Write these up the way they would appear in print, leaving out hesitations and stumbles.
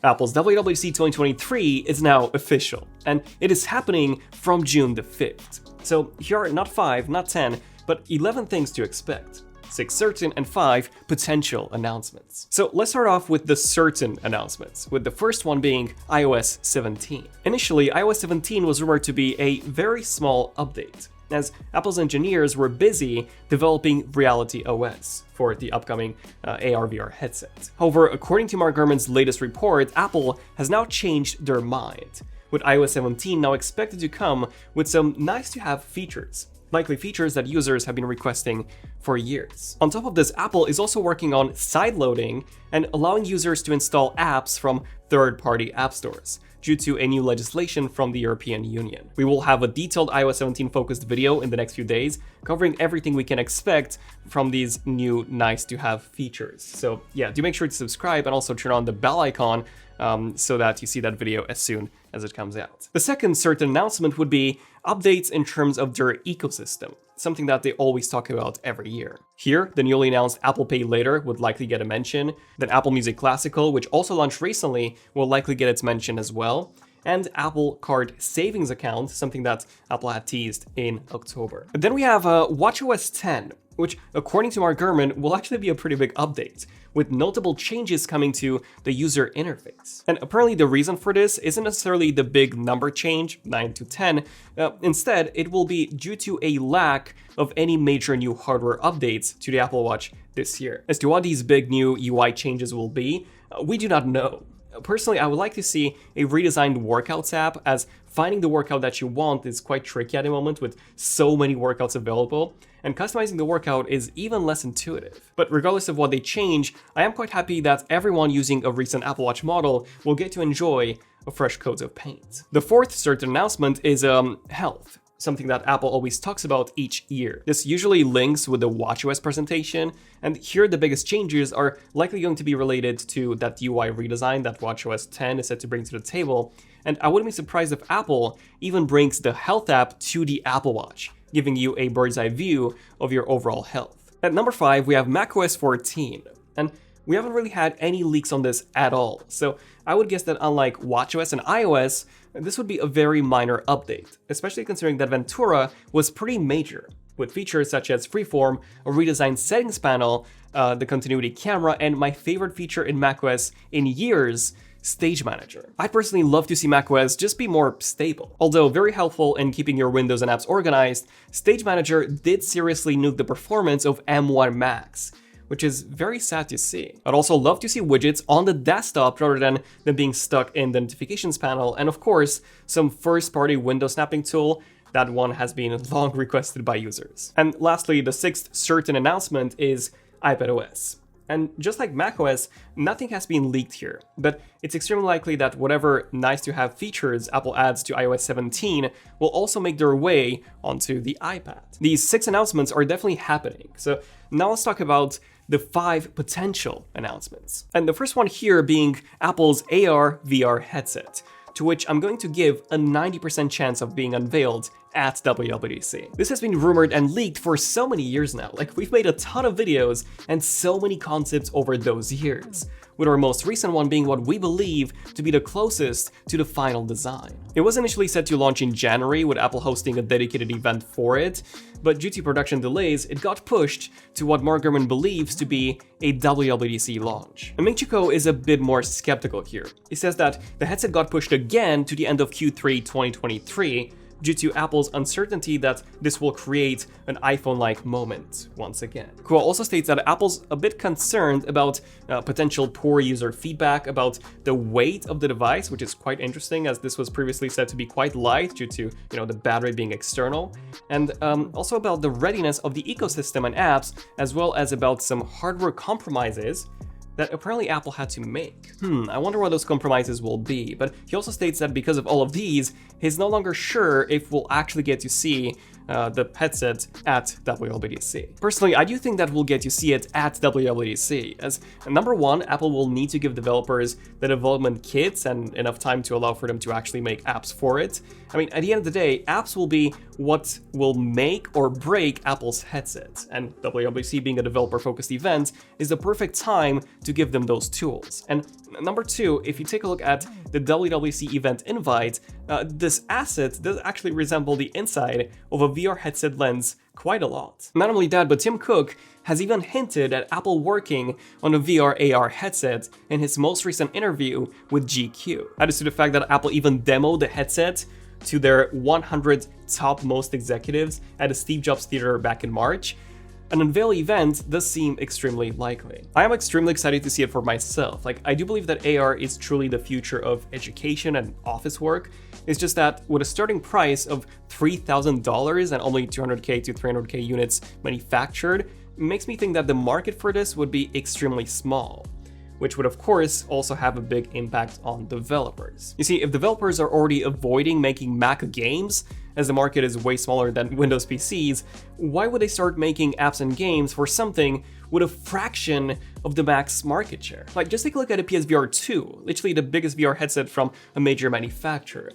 Apple's WWDC 2023 is now official, and it is happening from June the 5th. So here are not 5, not 10, but 11 things to expect. 6 certain and 5 potential announcements. So let's start off with the certain announcements, with the first one being iOS 17. Initially, iOS 17 was rumored to be a very small update, as Apple's engineers were busy developing Reality OS for the upcoming AR/VR headset. However, according to Mark Gurman's latest report, Apple has now changed their mind, with iOS 17 now expected to come with some nice-to-have features, likely features that users have been requesting for years. On top of this, Apple is also working on sideloading and allowing users to install apps from third-party app stores, due to a new legislation from the European Union. We will have a detailed iOS 17 focused video in the next few days, covering everything we can expect from these new nice-to-have features. So yeah, do make sure to subscribe and also turn on the bell icon so that you see that video as soon as it comes out. The second certain announcement would be updates in terms of their ecosystem, something that they always talk about every year. Here, the newly announced Apple Pay Later would likely get a mention, then Apple Music Classical, which also launched recently, will likely get its mention as well, and Apple Card Savings Account, something that Apple had teased in October. But then we have watchOS 10, which, according to Mark Gurman, will actually be a pretty big update, with notable changes coming to the user interface. And apparently the reason for this isn't necessarily the big number change, 9 to 10, instead it will be due to a lack of any major new hardware updates to the Apple Watch this year. As to what these big new UI changes will be, we do not know. Personally, I would like to see a redesigned workouts app, as finding the workout that you want is quite tricky at the moment with so many workouts available, and customizing the workout is even less intuitive. But regardless of what they change, I am quite happy that everyone using a recent Apple Watch model will get to enjoy a fresh coat of paint. The fourth certain announcement is health, something that Apple always talks about each year. This usually links with the watchOS presentation, and here the biggest changes are likely going to be related to that UI redesign that watchOS 10 is set to bring to the table, and I wouldn't be surprised if Apple even brings the health app to the Apple Watch, giving you a bird's eye view of your overall health. At number 5, we have macOS 14, and we haven't really had any leaks on this at all, so I would guess that unlike watchOS and iOS, this would be a very minor update, especially considering that Ventura was pretty major, with features such as Freeform, a redesigned settings panel, the continuity camera, and my favorite feature in macOS in years, Stage Manager. I personally love to see macOS just be more stable. Although very helpful in keeping your windows and apps organized, Stage Manager did seriously nuke the performance of M1 Macs, which is very sad to see. I'd also love to see widgets on the desktop rather than them being stuck in the notifications panel, and of course, some first-party window snapping tool. That one has been long requested by users. And lastly, the sixth certain announcement is iPadOS. And just like macOS, nothing has been leaked here, but it's extremely likely that whatever nice-to-have features Apple adds to iOS 17 will also make their way onto the iPad. These 6 announcements are definitely happening, so now let's talk about the 5 potential announcements. And the first one here being Apple's AR/VR headset, to which I'm going to give a 90% chance of being unveiled at WWDC. This has been rumored and leaked for so many years now, like we've made a ton of videos and so many concepts over those years, with our most recent one being what we believe to be the closest to the final design. It was initially set to launch in January, with Apple hosting a dedicated event for it, but due to production delays, it got pushed to what Mark Gurman believes to be a WWDC launch. And Ming Chi Kuo is a bit more skeptical here. He says that the headset got pushed again to the end of Q3 2023, due to Apple's uncertainty that this will create an iPhone-like moment once again. Kuo also states that Apple's a bit concerned about potential poor user feedback about the weight of the device, which is quite interesting, as this was previously said to be quite light due to the battery being external, and also about the readiness of the ecosystem and apps, as well as about some hardware compromises that apparently Apple had to make. I wonder what those compromises will be, but he also states that because of all of these, he's no longer sure if we'll actually get to see the headset at WWDC. Personally, I do think that we'll get to see it at WWDC, as number one, Apple will need to give developers the development kits and enough time to allow for them to actually make apps for it. I mean, at the end of the day, apps will be what will make or break Apple's headset, and WWDC being a developer-focused event is the perfect time to give them those tools. And Number 2, if you take a look at the WWDC event invite, this asset does actually resemble the inside of a VR headset lens quite a lot. Not only that, but Tim Cook has even hinted at Apple working on a VR AR headset in his most recent interview with GQ. Added to the fact that Apple even demoed the headset to their 100 top most executives at a Steve Jobs Theater back in March, an unveil event does seem extremely likely. I am extremely excited to see it for myself. Like, I do believe that AR is truly the future of education and office work. It's just that with a starting price of $3,000 and only 200K to 300K units manufactured, it makes me think that the market for this would be extremely small, which would of course also have a big impact on developers. You see, if developers are already avoiding making Mac games, as the market is way smaller than Windows PCs, why would they start making apps and games for something with a fraction of the Mac's market share? Like, just take a look at a PSVR 2, literally the biggest VR headset from a major manufacturer.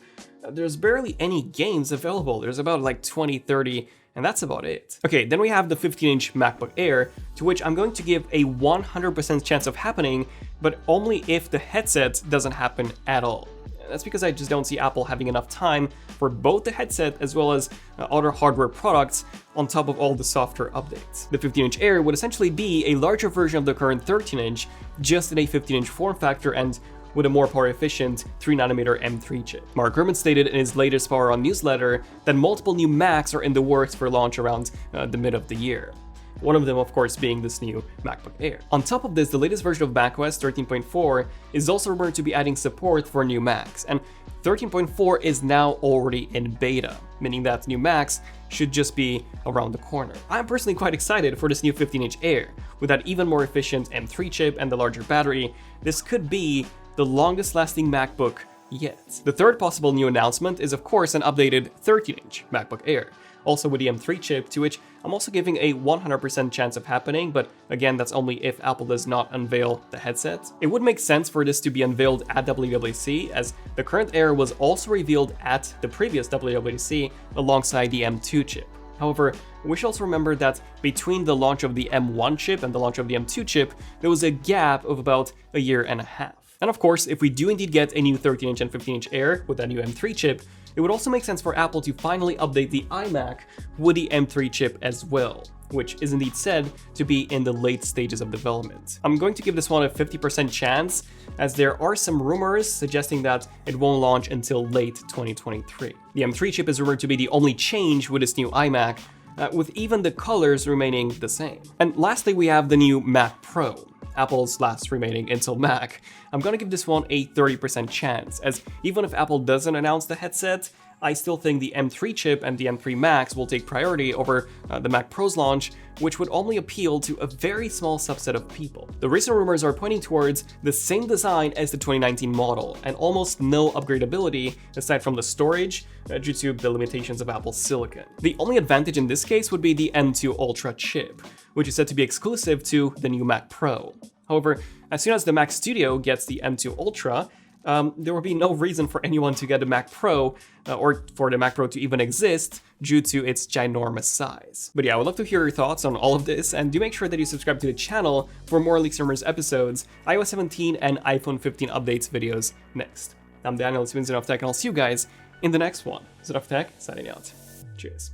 There's barely any games available. There's about like 20, 30, and that's about it. Okay, then we have the 15-inch MacBook Air, to which I'm going to give a 100% chance of happening, but only if the headset doesn't happen at all. That's because I just don't see Apple having enough time for both the headset as well as other hardware products on top of all the software updates. The 15-inch Air would essentially be a larger version of the current 13-inch, just in a 15-inch form factor and with a more power-efficient 3nm M3 chip. Mark Gurman stated in his latest Power On newsletter that multiple new Macs are in the works for launch around the mid of the year. One of them, of course, being this new MacBook Air. On top of this, the latest version of macOS 13.4 is also rumored to be adding support for new Macs, and 13.4 is now already in beta, meaning that new Macs should just be around the corner. I'm personally quite excited for this new 15-inch Air. With that even more efficient M3 chip and the larger battery, this could be the longest lasting MacBook yet. The third possible new announcement is of course an updated 13-inch MacBook Air, also with the M3 chip, to which I'm also giving a 100% chance of happening, but again, that's only if Apple does not unveil the headset. It would make sense for this to be unveiled at WWDC, as the current Air was also revealed at the previous WWDC alongside the M2 chip. However, we should also remember that between the launch of the M1 chip and the launch of the M2 chip, there was a gap of about a year and a half. And of course, if we do indeed get a new 13-inch and 15-inch Air with that new M3 chip, it would also make sense for Apple to finally update the iMac with the M3 chip as well, which is indeed said to be in the late stages of development. I'm going to give this one a 50% chance, as there are some rumors suggesting that it won't launch until late 2023. The M3 chip is rumored to be the only change with this new iMac, with even the colors remaining the same. And lastly, we have the new Mac Pro, Apple's last remaining Intel Mac. I'm gonna give this one a 30% chance, as even if Apple doesn't announce the headset, I still think the M3 chip and the M3 Max will take priority over the Mac Pro's launch, which would only appeal to a very small subset of people. The recent rumors are pointing towards the same design as the 2019 model, and almost no upgradability aside from the storage due to the limitations of Apple's silicon. The only advantage in this case would be the M2 Ultra chip, which is said to be exclusive to the new Mac Pro. However, as soon as the Mac Studio gets the M2 Ultra, there will be no reason for anyone to get a Mac Pro or for the Mac Pro to even exist due to its ginormous size. But yeah, I would love to hear your thoughts on all of this, and do make sure that you subscribe to the channel for more Leaks Rumors episodes, iOS 17 and iPhone 15 updates videos next. I'm Daniel, it's been ZONEofTECH, and I'll see you guys in the next one. ZONEofTECH, signing out. Cheers.